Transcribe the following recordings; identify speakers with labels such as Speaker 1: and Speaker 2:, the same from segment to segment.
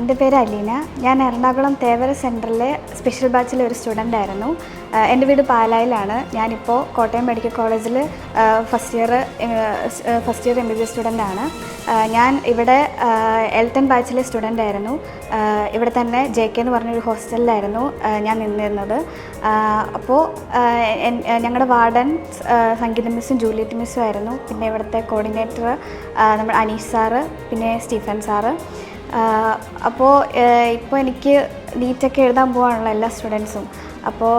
Speaker 1: എൻ്റെ പേര് അലീന. ഞാൻ എറണാകുളം തേവര സെൻറ്ററിലെ സ്പെഷ്യൽ ബാച്ചിലെ ഒരു സ്റ്റുഡൻ്റ് ആയിരുന്നു. എൻ്റെ വീട് പാലായിലാണ്. ഞാനിപ്പോൾ കോട്ടയം മെഡിക്കൽ കോളേജിൽ ഫസ്റ്റ് ഇയർ MBBS സ്റ്റുഡൻ്റാണ്. ഞാൻ ഇവിടെ L10 ബാച്ചിലെ സ്റ്റുഡൻ്റ് ആയിരുന്നു. ഇവിടെ തന്നെ JK എന്ന് പറഞ്ഞൊരു ഹോസ്റ്റലിലായിരുന്നു ഞാൻ നിന്നിരുന്നത്. അപ്പോൾ ഞങ്ങളുടെ വാർഡൻ സംഗീത മിസ്സും ജൂലിയറ്റ് മിസ്സും ആയിരുന്നു. പിന്നെ ഇവിടുത്തെ കോർഡിനേറ്റർ നമ്മുടെ അനീഷ് സാറ്, പിന്നെ സ്റ്റീഫൻ സാറ്. അപ്പോൾ ഇപ്പോൾ എനിക്ക് നീറ്റൊക്കെ എഴുതാൻ പോകാനുള്ള എല്ലാ സ്റ്റുഡൻസും. അപ്പോൾ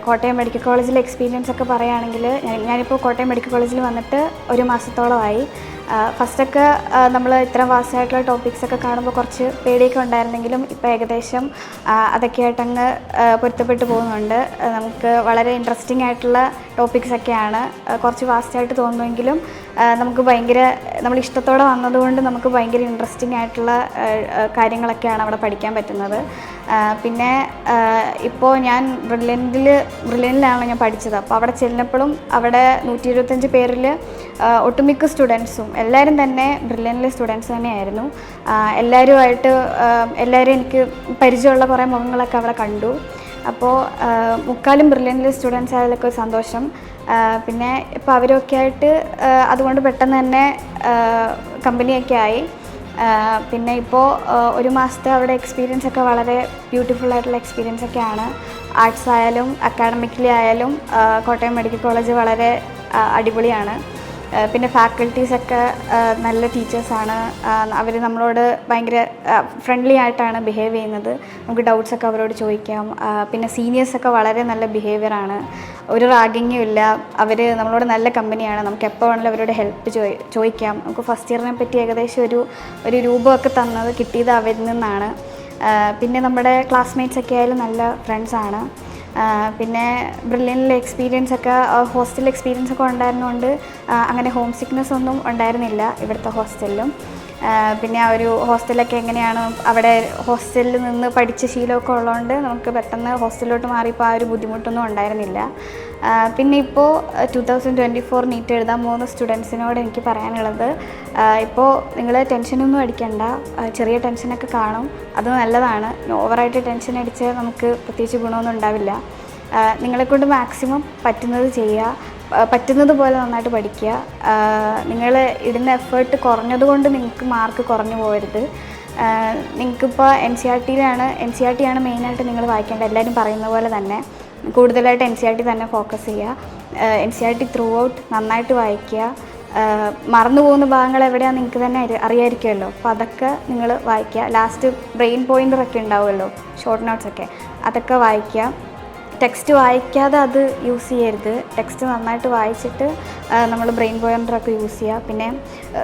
Speaker 1: കോട്ടയം മെഡിക്കൽ കോളേജിലെ എക്സ്പീരിയൻസ് ഒക്കെ പറയുകയാണെങ്കിൽ ഞാനിപ്പോൾ കോട്ടയം മെഡിക്കൽ കോളേജിൽ വന്നിട്ട് 1 മാസത്തോളമായി. ഫസ്റ്റൊക്കെ നമ്മൾ ഇത്ര വാസ്റ്റായിട്ടുള്ള ടോപ്പിക്സൊക്കെ കാണുമ്പോൾ കുറച്ച് പേടിയൊക്കെ ഉണ്ടായിരുന്നെങ്കിലും ഇപ്പോൾ ഏകദേശം അതൊക്കെ ആയിട്ടങ്ങ് പൊരുത്തപ്പെട്ട് പോകുന്നുണ്ട്. നമുക്ക് വളരെ ഇൻട്രസ്റ്റിംഗ് ആയിട്ടുള്ള ടോപ്പിക്സൊക്കെയാണ്. കുറച്ച് വാസ്റ്റായിട്ട് തോന്നുമെങ്കിലും നമുക്ക് നമ്മൾ ഇഷ്ടത്തോടെ വന്നതുകൊണ്ട് നമുക്ക് ഭയങ്കര ഇൻട്രസ്റ്റിംഗ് ആയിട്ടുള്ള കാര്യങ്ങളൊക്കെയാണ് അവിടെ പഠിക്കാൻ പറ്റുന്നത്. പിന്നെ ഇപ്പോൾ ഞാൻ ബ്രില്യൻറ്റിലാണ് ഞാൻ പഠിച്ചത്. അപ്പോൾ അവിടെ ചെല്ലുമ്പോഴും അവിടെ 125 പേരിൽ ഒട്ടുമിക്ക സ്റ്റുഡൻസും എല്ലാവരും തന്നെ ബ്രില്യൻറ്റിലെ സ്റ്റുഡൻസ് തന്നെയായിരുന്നു. എല്ലാവരും എനിക്ക് പരിചയമുള്ള കുറേ മുഖങ്ങളൊക്കെ അവിടെ കണ്ടു. അപ്പോൾ മുക്കാലും ബ്രില്യൻറ്റിലെ സ്റ്റുഡൻസ് ആയതിലൊക്കെ ഒരു സന്തോഷം. പിന്നെ ഇപ്പോൾ അവരൊക്കെ ആയിട്ട് അതുകൊണ്ട് പെട്ടെന്ന് തന്നെ കമ്പനിയൊക്കെ ആയി. പിന്നെ ഇപ്പോൾ 1 മാസത്തെ അവിടെ എക്സ്പീരിയൻസ് ഒക്കെ വളരെ ബ്യൂട്ടിഫുൾ ആയിട്ടുള്ള എക്സ്പീരിയൻസ് ഒക്കെയാണ്. ആർട്സ് ആയാലും അക്കാഡമിക്കലി ആയാലും കോട്ടയം മെഡിക്കൽ കോളേജ് വളരെ അടിപൊളിയാണ്. പിന്നെ ഫാക്കൽറ്റീസൊക്കെ നല്ല ടീച്ചേഴ്സാണ്. അവർ നമ്മളോട് ഭയങ്കര ഫ്രണ്ട്ലി ആയിട്ടാണ് ബിഹേവ് ചെയ്യുന്നത്. നമുക്ക് ഡൗട്ട്സൊക്കെ അവരോട് ചോദിക്കാം. പിന്നെ സീനിയേഴ്സൊക്കെ വളരെ നല്ല ബിഹേവിയറാണ്. ഒരു റാഗിങ്ങും ഇല്ല. അവർ നമ്മളോട് നല്ല കമ്പനിയാണ്. നമുക്ക് എപ്പോൾ വേണമെങ്കിലും അവരോട് ഹെൽപ്പ് ചോദിക്കാം. നമുക്ക് ഫസ്റ്റ് ഇയറിനെ പറ്റി ഏകദേശം ഒരു രൂപമൊക്കെ കിട്ടിയത് അവരിൽ നിന്നാണ്. പിന്നെ നമ്മുടെ ക്ലാസ്മേറ്റ്സൊക്കെ ആയാലും നല്ല ഫ്രണ്ട്സാണ്. പിന്നെ ബ്രില്യൻറ്റിലെ ഹോസ്റ്റൽ എക്സ്പീരിയൻസ് ഒക്കെ ഉണ്ടായിരുന്നതുകൊണ്ട് അങ്ങനെ ഹോം സിക്നെസ് ഒന്നും ഉണ്ടായിരുന്നില്ല ഇവിടുത്തെ ഹോസ്റ്റലിലും. പിന്നെ ആ ഒരു ഹോസ്റ്റലൊക്കെ എങ്ങനെയാണ്, അവിടെ ഹോസ്റ്റലിൽ നിന്ന് പഠിച്ച ശീലമൊക്കെ ഉള്ളതുകൊണ്ട് നമുക്ക് പെട്ടെന്ന് ഹോസ്റ്റലിലോട്ട് മാറിയപ്പോൾ ആ ഒരു ബുദ്ധിമുട്ടൊന്നും ഉണ്ടായിരുന്നില്ല. പിന്നെ ഇപ്പോൾ 2024 നീറ്റ് എഴുതാൻ പോകുന്ന സ്റ്റുഡൻസിനോട് എനിക്ക് പറയാനുള്ളത്, ഇപ്പോൾ നിങ്ങൾ ടെൻഷനൊന്നും അടിക്കണ്ട. ചെറിയ ടെൻഷനൊക്കെ കാണും, അത് നല്ലതാണ്. ഓവറായിട്ട് ടെൻഷൻ അടിച്ച് നമുക്ക് പ്രത്യേകിച്ച് ഗുണമൊന്നും ഉണ്ടാവില്ല. നിങ്ങളെക്കൊണ്ട് മാക്സിമം പറ്റുന്നത് ചെയ്യുക, പറ്റുന്നത് പോലെ നന്നായിട്ട് പഠിക്കുക. നിങ്ങൾ ഇടുന്ന എഫേർട്ട് കുറഞ്ഞതുകൊണ്ട് നിങ്ങൾക്ക് മാർക്ക് കുറഞ്ഞു പോകരുത്. നിങ്ങൾക്കിപ്പോൾ NCERT ആണ് മെയിനായിട്ട് നിങ്ങൾ വായിക്കേണ്ടത്. എല്ലാവരും പറയുന്ന പോലെ തന്നെ കൂടുതലായിട്ട് NCERT തന്നെ ഫോക്കസ് ചെയ്യുക. NCERT ത്രൂ ഔട്ട് നന്നായിട്ട് വായിക്കുക. മറന്നു പോകുന്ന ഭാഗങ്ങൾ എവിടെയാണെന്ന് നിങ്ങൾക്ക് തന്നെ അറിയാമായിരിക്കുമല്ലോ. അപ്പോൾ അതൊക്കെ നിങ്ങൾ വായിക്കുക. ലാസ്റ്റ് ബ്രെയിൻ പോയിൻ്ററൊക്കെ ഉണ്ടാവുമല്ലോ, ഷോർട്ട് നോട്ട്സൊക്കെ, അതൊക്കെ വായിക്കുക. ടെക്സ്റ്റ് വായിക്കാതെ അത് യൂസ് ചെയ്യരുത്. ടെക്സ്റ്റ് നന്നായിട്ട് വായിച്ചിട്ട് നമ്മൾ ബ്രെയിൻ പോയിൻ്ററൊക്കെ യൂസ് ചെയ്യുക. പിന്നെ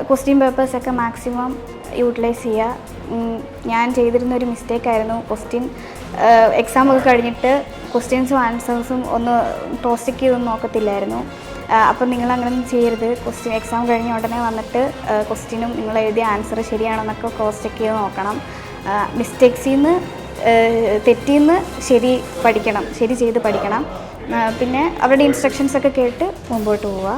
Speaker 1: ക്വസ്റ്റ്യൻ പേപ്പേഴ്സൊക്കെ മാക്സിമം യൂട്ടിലൈസ് ചെയ്യുക. ഞാൻ ചെയ്തിരുന്നൊരു മിസ്റ്റേക്കായിരുന്നു, എക്സാമൊക്കെ കഴിഞ്ഞിട്ട് ക്വസ്റ്റ്യൻസും ആൻസേഴ്സും ഒന്ന് ക്രോസ് ചെക്ക് ചെയ്തൊന്നും നോക്കത്തില്ലായിരുന്നു. അപ്പം നിങ്ങളങ്ങനെയൊന്നും ചെയ്യരുത്. എക്സാം കഴിഞ്ഞ ഉടനെ വന്നിട്ട് ക്വസ്റ്റ്യനും നിങ്ങൾ എഴുതിയ ആൻസർ ശരിയാണെന്നൊക്കെ ക്രോസ് ചെക്ക് ചെയ്ത് നോക്കണം. മിസ്റ്റേക്സിൽ നിന്ന് തെറ്റിന്ന് ശരി ചെയ്ത് പഠിക്കണം. പിന്നെ അവരുടെ ഇൻസ്ട്രക്ഷൻസ് ഒക്കെ കേട്ട് മുമ്പോട്ട് പോവുക.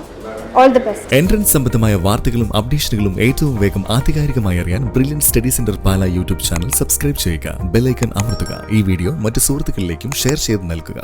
Speaker 1: All the best.
Speaker 2: എൻട്രൻസ് സംബന്ധമായ വാർത്തകളും അപ്ഡേഷനുകളും ഏറ്റവും വേഗം ആധികാരികമായി അറിയാൻ ബ്രില്യൻറ്റ് സ്റ്റഡി സെന്റർ പാല യൂട്യൂബ് ചാനൽ സബ്സ്ക്രൈബ് ചെയ്യുക. ബെൽ ഐക്കൺ അമർത്തുക. ഈ വീഡിയോ മറ്റ് സുഹൃത്തുക്കളിലേക്കും ഷെയർ ചെയ്ത് നൽകുക.